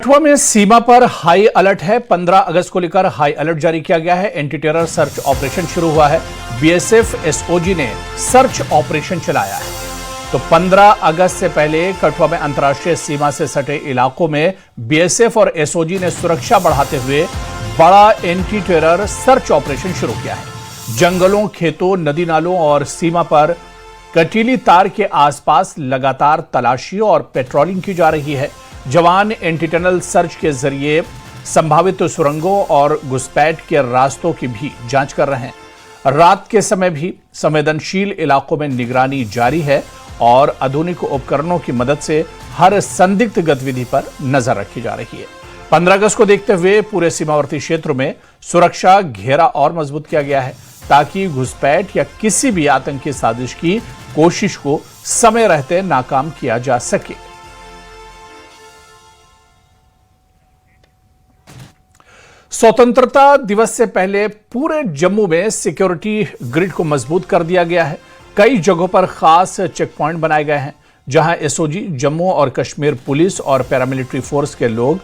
कठुआ में सीमा पर high alert है। 15 अगस्त को लेकर हाई अलर्ट जारी किया गया है। एंटी टेरर सर्च ऑपरेशन शुरू हुआ है। बीएसएफ एसओजी ने सर्च ऑपरेशन चलाया है। तो 15 अगस्त से पहले कठुआ में अंतर्राष्ट्रीय सीमा से सटे इलाकों में बीएसएफ और एसओजी ने सुरक्षा बढ़ाते हुए बड़ा एंटी टेरर सर्च ऑपरेशन शुरू किया है। जंगलों, खेतों, नदी नालों और सीमा पर कटीली तार के आसपास लगातार तलाशी और पेट्रोलिंग की जा रही है। जवान एंटी टनल सर्च के जरिए संभावित सुरंगों और घुसपैठ के रास्तों की भी जांच कर रहे हैं। रात के समय भी संवेदनशील इलाकों में निगरानी जारी है और आधुनिक उपकरणों की मदद से हर संदिग्ध गतिविधि पर नजर रखी जा रही है। 15 अगस्त को देखते हुए पूरे सीमावर्ती क्षेत्र में सुरक्षा घेरा और मजबूत किया गया है ताकि घुसपैठ या किसी भी आतंकी साजिश की कोशिश को समय रहते नाकाम किया जा सके। स्वतंत्रता दिवस से पहले पूरे जम्मू में सिक्योरिटी ग्रिड को मजबूत कर दिया गया है। कई जगहों पर खास चेक पॉइंट बनाए गए हैं जहां एसओजी, जम्मू और कश्मीर पुलिस और पैरामिलिट्री फोर्स के लोग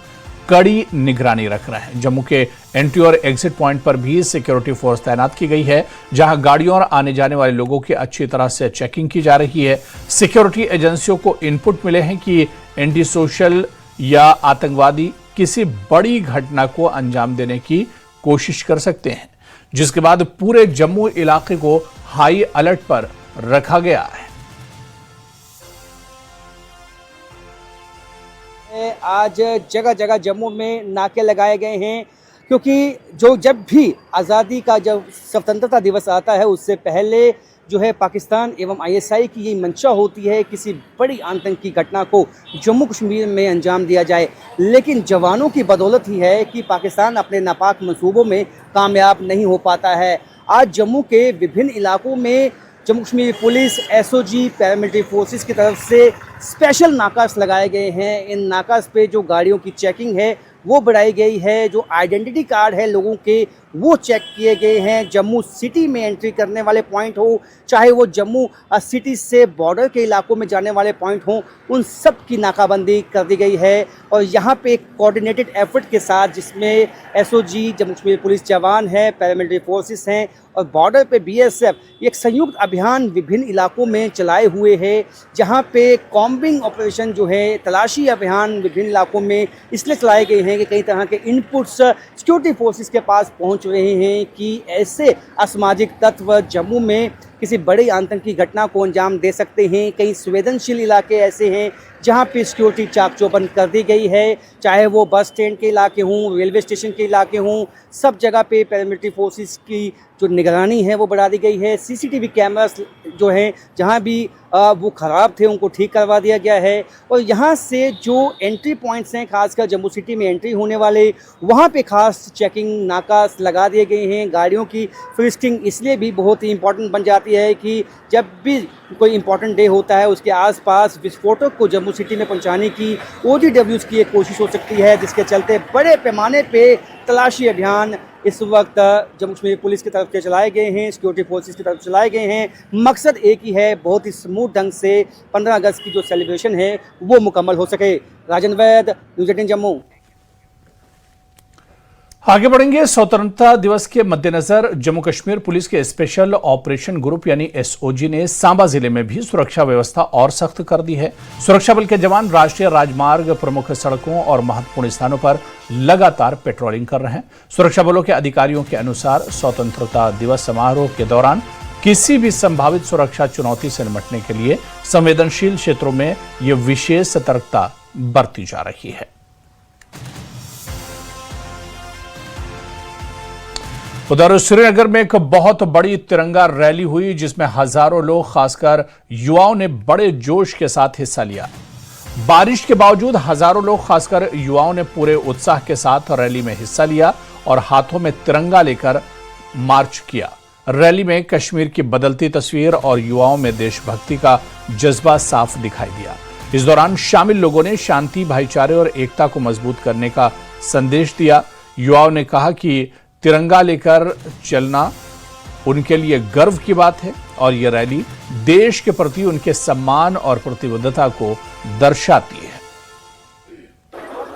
कड़ी निगरानी रख रहे हैं। जम्मू के एंट्री और एग्जिट पॉइंट पर भी सिक्योरिटी फोर्स तैनात की गई है जहां गाड़ियों और आने जाने वाले लोगों की अच्छी तरह से चेकिंग की जा रही है। सिक्योरिटी एजेंसियों को इनपुट मिले हैं कि एंटी सोशल या आतंकवादी किसी बड़ी घटना को अंजाम देने की कोशिश कर सकते हैं, जिसके बाद पूरे जम्मू इलाके को हाई अलर्ट पर रखा गया है। आज जगह जगह जम्मू में नाके लगाए गए हैं क्योंकि जब भी आज़ादी का जब स्वतंत्रता दिवस आता है उससे पहले जो है पाकिस्तान एवं आईएसआई की ये मंशा होती है किसी बड़ी आतंकी घटना को जम्मू कश्मीर में अंजाम दिया जाए, लेकिन जवानों की बदौलत ही है कि पाकिस्तान अपने नापाक मंसूबों में कामयाब नहीं हो पाता है। आज जम्मू के विभिन्न इलाकों में Jammu Kashmir police, SOG, paramilitary forces की तरफ से स्पेशल नाकास लगाए गए हैं। इन नाकास पे जो गाड़ियों की चेकिंग है वो बढ़ाई गई है, जो आइडेंटिटी कार्ड है लोगों के वो चेक किए गए हैं। जम्मू सिटी में एंट्री करने वाले पॉइंट हो, चाहे वो जम्मू सिटी से बॉर्डर के इलाकों में जाने वाले पॉइंट हों, उन सब की नाकाबंदी कर दी गई है। और यहाँ पे एक कोऑर्डिनेटेड एफर्ट के साथ जिसमें एसओजी, जम्मू कश्मीर पुलिस जवान है, पैरामिलिट्री फोर्सेस हैं और बॉर्डर पे बीएसएफ एक संयुक्त अभियान विभिन्न इलाकों में चलाए हुए है, जहाँ पे कॉम्बिंग ऑपरेशन जो है, तलाशी अभियान विभिन्न इलाकों में इसलिए चलाए गए हैं कि कई तरह के इनपुट्स सिक्योरिटी फोर्सेस के पास पहुँच रहे हैं कि ऐसे असामाजिक तत्व जम्मू में किसी बड़ी आतंकी घटना को अंजाम दे सकते हैं। कई संवेदनशील इलाके ऐसे हैं जहां पे सिक्योरिटी चाक चौबंद कर दी गई है, चाहे वो बस स्टैंड के इलाके हों, रेलवे स्टेशन के इलाके हों, सब जगह पे पैरामिलिट्री फोर्सेस की जो निगरानी है वो बढ़ा दी गई है। सीसीटीवी कैमरास जो हैं जहां भी वो ख़राब थे उनको ठीक करवा दिया गया है। और यहाँ से जो एंट्री पॉइंट्स हैं, खासकर जम्मू सिटी में एंट्री होने वाले, वहाँ पे खास चेकिंग नाकास लगा दिए गए हैं। गाड़ियों की फ्रिस्किंग इसलिए भी बहुत ही इंपॉर्टेंट बन जाती है कि जब भी कोई इंपॉर्टेंट डे होता है उसके आसपास विस्फोटक को जम्मू सिटी में पहुंचाने की OGWs की एक कोशिश हो सकती है, जिसके चलते बड़े पैमाने पे तलाशी अभियान इस वक्त जम्मू कश्मीर पुलिस की तरफ से चलाए गए हैं, सिक्योरिटी फोर्सेस की तरफ से चलाए गए हैं। मकसद एक ही है, बहुत ही स्मूथ ढंग से 15 अगस्त की जो सेलिब्रेशन है वो मुकम्मल हो सके। राजन वैद, न्यूज़ 18 जम्मू। आगे बढ़ेंगे। स्वतंत्रता दिवस के मद्देनजर जम्मू कश्मीर पुलिस के स्पेशल ऑपरेशन ग्रुप यानी एसओजी ने सांबा जिले में भी सुरक्षा व्यवस्था और सख्त कर दी है। सुरक्षा बल के जवान राष्ट्रीय राजमार्ग, प्रमुख सड़कों और महत्वपूर्ण स्थानों पर लगातार पेट्रोलिंग कर रहे हैं। सुरक्षा बलों के अधिकारियों के अनुसार स्वतंत्रता दिवस समारोह के दौरान किसी भी संभावित सुरक्षा चुनौती से निपटने के लिए संवेदनशील क्षेत्रों में यह विशेष सतर्कता बरती जा रही है। उधर श्रीनगर में एक बहुत बड़ी तिरंगा रैली हुई जिसमें हजारों लोग, खासकर युवाओं ने बड़े जोश के साथ हिस्सा लिया। बारिश के बावजूद हजारों लोग, खासकर युवाओं ने पूरे उत्साह के साथ रैली में हिस्सा लिया और हाथों में तिरंगा लेकर मार्च किया। रैली में कश्मीर की बदलती तस्वीर और युवाओं में देशभक्ति का जज्बा साफ दिखाई दिया। इस दौरान शामिल लोगों ने शांति, भाईचारे और एकता को मजबूत करने का संदेश दिया। युवाओं ने कहा कि तिरंगा लेकर चलना उनके लिए गर्व की बात है और यह रैली देश के प्रति उनके सम्मान और प्रतिबद्धता को दर्शाती है।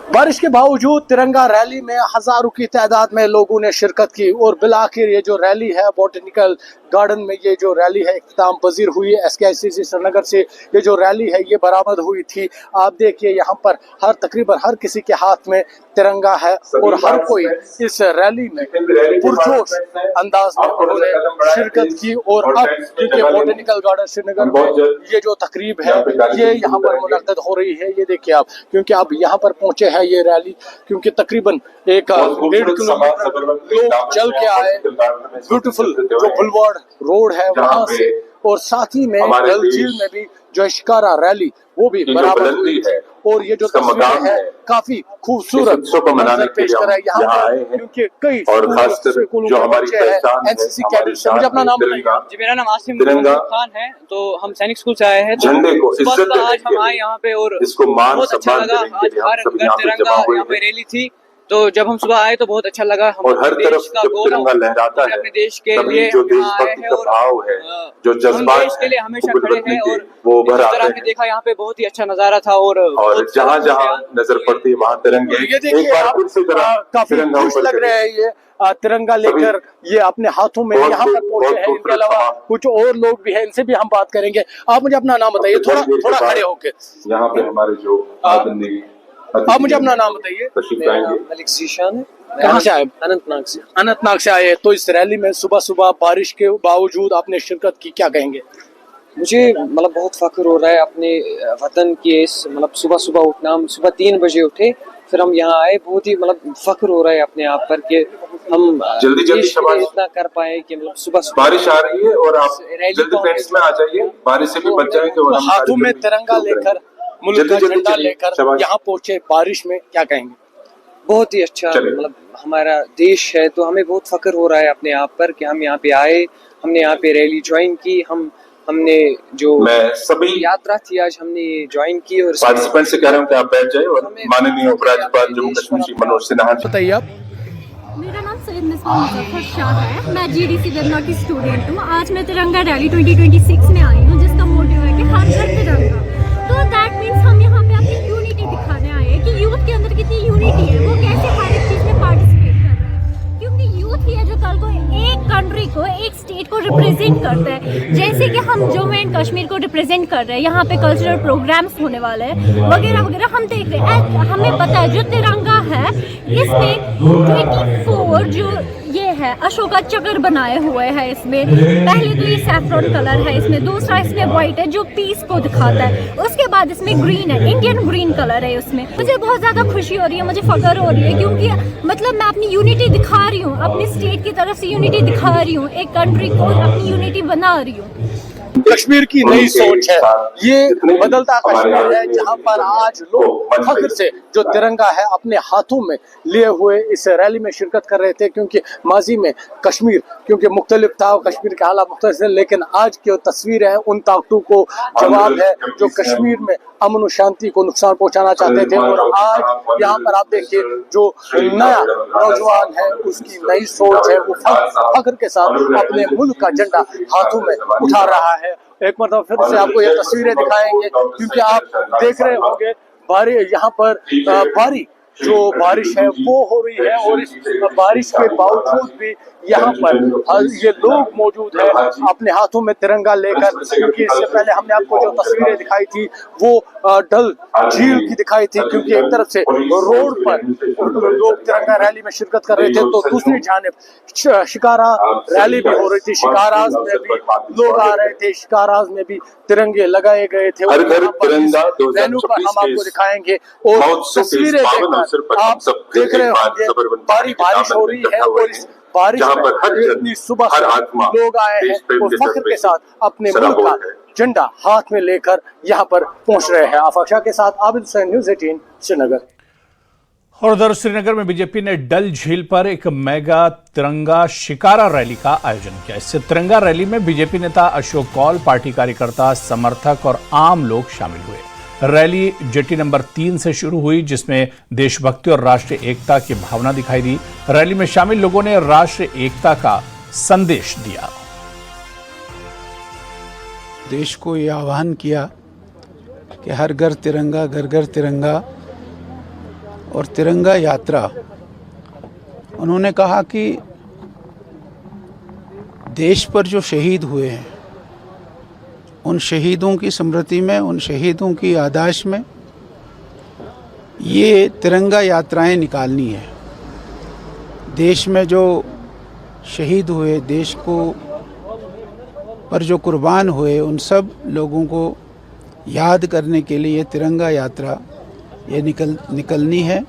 बारिश के बावजूद तिरंगा रैली में हजारों की तादाद में लोगों ने शिरकत की और बिलाखिर ये जो रैली है बॉटनिकल गार्डन में ये जो रैली है इख्तिताम पजीर हुई है। SKICC श्रीनगर से ये जो रैली है ये बरामद हुई थी। आप देखिए यहाँ पर तकरीबन हर किसी के हाथ में तिरंगा है और हर कोई इस रैली में पुरजोश अंदाज में उन्होंने शिरकत की। और अब क्योंकि बॉटनिकल गार्डन श्रीनगर में ये जो तकरीब है ये यहाँ पर मुनक्कद हो रही है, ये देखिए आप, क्योंकि अब यहाँ पर पहुंचे हैं ये रैली, क्योंकि तकरीबन 1.5 किलोमीटर लोग चल के आए ब्यूटीफुल जो बुलवार्ड रोड है वहां से, और साथ ही में डल झील में भी जो शिकारा रैली वो भी बराबर हुई है। और ये जो तस्वीर है काफी खूबसूरत मंजर पेश कर रहा है यहाँ पे, क्योंकि कई स्कूलों के बच्चे हैं NCC कैडेट्स से। मुझे अपना नाम बताइए। जी, मेरा नाम आसिम खान है, तो हम सैनिक स्कूल से आए हैं। तो आज हम आए यहाँ पे और बहुत अच्छा लगा। आज हर घर तिरंगा यहाँ पे रैली थी, तो जब हम सुबह आए तो बहुत अच्छा लगा। हम और हर तरफ का तिरंगा लहराता है, अपने देश के लिए जो देशभक्ति का भाव है, जो जज्बात देश के लिए हमेशा खड़े हैं। और वो उभर आते हैं। देखा यहाँ पे बहुत ही अच्छा नज़ारा था और जहाँ जहाँ नजर पड़ती है वहाँ तिरंगे। ये देखिए आप काफी खुश लग रहे हैं ये तिरंगा लेकर ये अपने हाथों में यहाँ पर पहुंचे हैं। इनके अलावा कुछ और लोग भी हैं, इनसे भी हम बात करेंगे। आप मुझे अपना नाम बताइए, थोड़ा खड़े होके। यहाँ पे हमारे जो आप मुझे अपना नाम बताइए। मलिक ज़ीशान, कहाँ से आए? अनंतनाग से। अनंतनाग से आए। तो इस रैली में सुबह सुबह बारिश के बावजूद आपने शिरकत की, क्या कहेंगे? मुझे मतलब बहुत फख्र हो रहा है अपने वतन की इस मतलब सुबह सुबह उठना। हम सुबह 3 बजे उठे, फिर हम यहाँ आए। बहुत ही मतलब फख्र हो रहा है अपने आप पर कि हम जल्दी इतना कर पाए कि मतलब सुबह बारिश आ रही है और आप जल्दी पेंट्स में आ जाइए, बारिश से भी बच जाएंगे। और हाथों में तिरंगा लेकर, मुल्क का झंडा लेकर यहाँ पहुंचे बारिश में, क्या कहेंगे? बहुत ही अच्छा मतलब हमारा देश है, तो हमें बहुत फख्र हो रहा है अपने आप पर कि हम यहाँ पे आए, हमने यहाँ पे रैली ज्वाइन की। हमने जो सभी यात्रा थी आज हमने ज्वाइन की। और पार्टिसिपेंट से कह रहा हूँ कि आप बैठ जाए और माननीय उपराज्यपाल जम्मू कश्मीर श्री मनोज सिन्हा। बताइए आप। मेरा नाम सैयद मिसबा मुजफ्फर शाह है, मैं GDC वेदना की स्टूडेंट हूँ। आज मैं तिरंगा रैली 2026 में आई हूँ, जिसका मोटिव है कि हर घर तिरंगा। तो दैट मीन्स हम यहाँ पे अपनी यूनिटी दिखाने आए हैं कि यूथ के अंदर कितनी यूनिटी है, वो कैसे हर एक चीज़ में पार्टिसिपेट कर रहा है। क्योंकि यूथ ही है जो कल को एक कंट्री को, एक स्टेट को रिप्रेजेंट करता है। जैसे कि हम जम्मू एंड कश्मीर को रिप्रेजेंट कर रहे हैं, यहाँ पे कल्चरल प्रोग्राम्स होने वाले हैं वगैरह वगैरह। हम देख रहे हैं, हमें पता है जो तिरंगा है इसमें 24 जो ये है अशोका चक्र बनाए हुए हैं। इसमें पहले तो ये सैफ्रॉन कलर है, इसमें दूसरा इसमें व्हाइट है जो पीस को दिखाता है, उसके बाद इसमें ग्रीन है, इंडियन ग्रीन कलर है उसमें। मुझे बहुत ज़्यादा खुशी हो रही है, मुझे फख्र हो रही है, क्योंकि मतलब मैं अपनी यूनिटी दिखा रही हूँ, अपनी स्टेट की तरफ से यूनिटी दिखा रही हूँ, एक कंट्री को अपनी यूनिटी बना रही हूँ। कश्मीर की नई सोच है, ये बदलता कश्मीर है, जहां पर आज लोग फख्र से जो तिरंगा है अपने हाथों में लिए हुए इस रैली में शिरकत कर रहे थे। क्योंकि माजी में कश्मीर क्योंकि मुख्तलिफ था, कश्मीर के हालात मुख्तलिफ थे, लेकिन आज की तस्वीर है उन ताकतों को जवाब है जो कश्मीर में अमन और शांति को नुकसान पहुंचाना चाहते थे। और आज यहाँ पर आप देखिए जो नया नौजवान है उसकी नई सोच है, वो फख्र के साथ अपने मुल्क का झंडा हाथों में उठा रहा है। एक मरतबा फिर से आपको ये तस्वीरें दिखाएंगे, क्योंकि आप देख रहे होंगे यहाँ पर बारिश है वो हो रही है, और इस बारिश के बावजूद भी यहाँ पर ये लोग मौजूद हैं अपने हाथों में तिरंगा लेकर। क्योंकि इससे पहले हमने आपको जो तस्वीरें दिखाई थी वो डल झील की दिखाई थी, क्योंकि एक तरफ से रोड पर लोग तिरंगा रैली में शिरकत कर रहे थे, तो दूसरी जानिब शिकारा रैली भी हो रही थी। शिकाराज में भी लोग आ रहे थे, शिकाराज में भी तिरंगे लगाए गए थे। और रैली पर हम आपको दिखाएंगे और तस्वीरें देखकर आप देख रहे होंगे भारी बारिश हो रही है, और इस बारिश में इतनी सुबह लोग आए हैं और फख्र के साथ अपने मुल्क का झंडा हाथ में लेकर यहाँ पर पहुंच रहे हैं। आफाक के साथ आबिद हुसैन, न्यूज़ 18 श्रीनगर। और उधर श्रीनगर में बीजेपी ने डल झील पर एक मेगा तिरंगा शिकारा रैली का आयोजन किया। इससे तिरंगा रैली में बीजेपी नेता अशोक कौल, पार्टी कार्यकर्ता, समर्थक और आम लोग शामिल हुए। रैली जेटी नंबर 3 से शुरू हुई, जिसमें देशभक्ति और राष्ट्रीय एकता की भावना दिखाई दी। रैली में शामिल लोगों ने राष्ट्रीय एकता का संदेश दिया। देश को यह आह्वान किया कि हर घर तिरंगा, घर घर तिरंगा, और तिरंगा यात्रा, उन्होंने कहा कि देश पर जो शहीद हुए हैं उन शहीदों की स्मृति में, उन शहीदों की याददाश्त में ये तिरंगा यात्राएं निकालनी है। देश में जो शहीद हुए, देश को पर जो कुर्बान हुए, उन सब लोगों को याद करने के लिए तिरंगा यात्रा ये निकलनी है,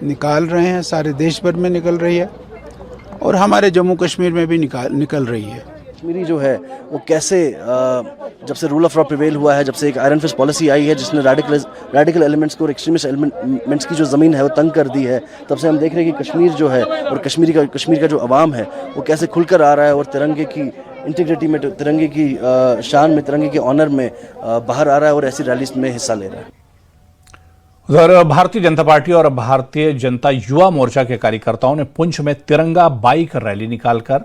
निकाल रहे हैं, सारे देश भर में निकल रही है और हमारे जम्मू कश्मीर में भी निकल रही है। कश्मीरी जो है वो कैसे जब से रूल ऑफ लॉ प्रिवेल हुआ है, जब से एक आयरन फिस्ट पॉलिसी आई है जिसने रेडिकल एलिमेंट्स को और एक्सट्रीमिस्ट एलिमेंट्स की जो ज़मीन है वो तंग कर दी है, तब से हम देख रहे हैं कि कश्मीर जो है और कश्मीर का जो अवाम है वो कैसे खुलकर आ रहा है और तिरंगे की इंटीग्रिटी में, तिरंगे की शान में, तिरंगे के ऑनर में बाहर आ रहा है और ऐसी रैलीज में हिस्सा ले रहा है। उधर भारतीय जनता पार्टी और भारतीय जनता युवा मोर्चा के कार्यकर्ताओं ने पुंछ में तिरंगा बाइक रैली निकालकर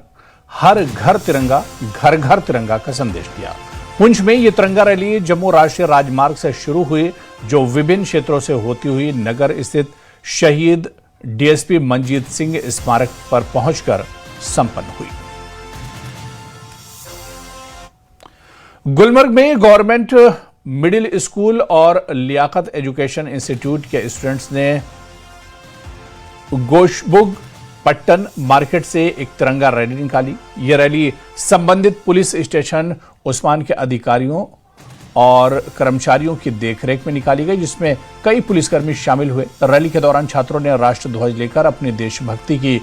हर घर तिरंगा, घर घर तिरंगा का संदेश दिया। पुंछ में ये तिरंगा रैली जम्मू राष्ट्रीय राजमार्ग से शुरू हुई, जो विभिन्न क्षेत्रों से होती हुई नगर स्थित शहीद डीएसपी मंजीत सिंह स्मारक पर पहुंचकर संपन्न हुई। गुलमर्ग में गवर्नमेंट मिडिल स्कूल और लियाकत एजुकेशन इंस्टीट्यूट के स्टूडेंट्स ने गोशबुग पट्टन मार्केट से एक तिरंगा रैली निकाली। यह रैली संबंधित पुलिस स्टेशन उस्मान के अधिकारियों और कर्मचारियों की देखरेख में निकाली गई, जिसमें कई पुलिसकर्मी शामिल हुए। रैली के दौरान छात्रों ने राष्ट्रध्वज लेकर अपनी देशभक्ति की